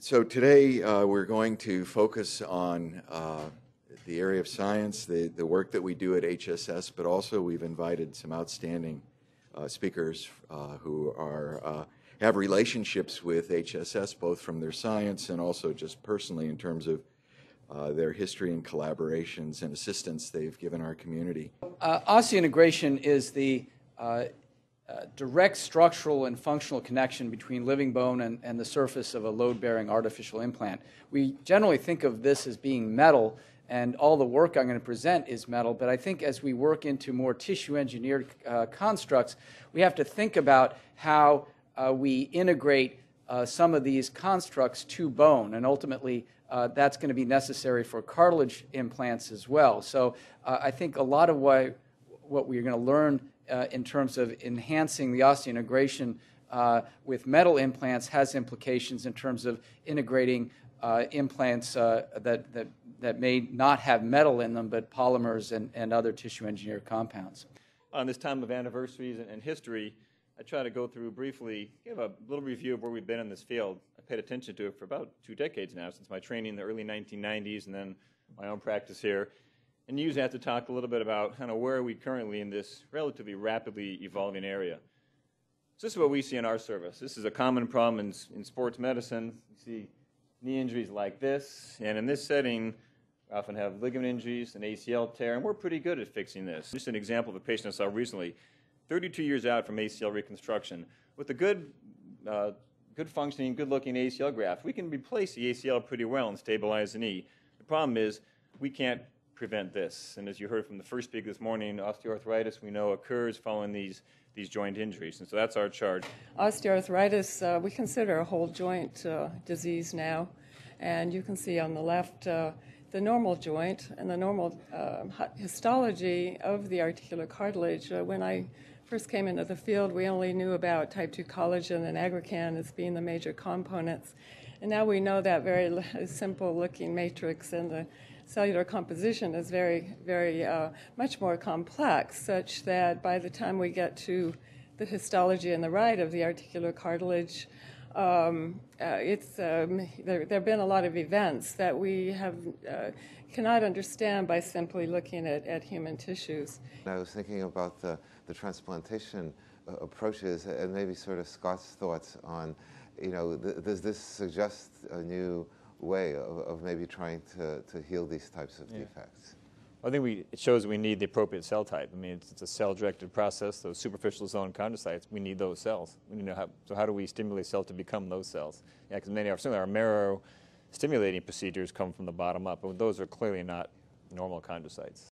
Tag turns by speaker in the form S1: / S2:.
S1: So today we're going to focus on the area of science, the work that we do at HSS, but also we've invited some outstanding speakers who have relationships with HSS, both from their science and also just personally in terms of their history and collaborations and assistance they've given our community.
S2: Aussie Integration is the direct structural and functional connection between living bone and the surface of a load-bearing artificial implant. We generally think of this as being metal, and all the work I'm going to present is metal, but I think as we work into more tissue-engineered constructs, we have to think about how we integrate some of these constructs to bone, and ultimately that's going to be necessary for cartilage implants as well. So I think a lot of what we're going to learn in terms of enhancing the osseointegration with metal implants has implications in terms of integrating implants that may not have metal in them, but polymers and other tissue-engineered compounds.
S3: On this time of anniversaries and history, I try to go through briefly, give a little review of where we've been in this field. I paid attention to it for about 2 decades now, since my training in the early 1990s and then my own practice here. And usually I have to talk a little bit about kind of where are we currently in this relatively rapidly evolving area. So this is what we see in our service. This is a common problem in sports medicine. You see knee injuries like this, and in this setting, we often have ligament injuries, an ACL tear, and we're pretty good at fixing this. Just an example of a patient I saw recently, 32 years out from ACL reconstruction. With a good functioning, good-looking ACL graft, we can replace the ACL pretty well and stabilize the knee. The problem is we can't prevent this. And as you heard from the first speaker this morning, osteoarthritis we know occurs following these joint injuries. And so that's our charge.
S4: Osteoarthritis we consider a whole joint disease now. And you can see on the left the normal joint and the normal histology of the articular cartilage. When I first came into the field, we only knew about type 2 collagen and aggrecan as being the major components. And now we know that very simple looking matrix and the cellular composition is very, very much more complex, such that by the time we get to the histology on the right of the articular cartilage, there have been a lot of events that we cannot understand by simply looking at human tissues.
S5: I was thinking about the transplantation approaches and maybe sort of Scott's thoughts on, does this suggest a new way of maybe trying to heal these types of defects?
S3: I think it shows we need the appropriate cell type. I mean, it's a cell-directed process. Those superficial zone chondrocytes, we need those cells. We need to know how do we stimulate cells to become those cells? Yeah, because certainly our marrow stimulating procedures come from the bottom up, but those are clearly not normal chondrocytes.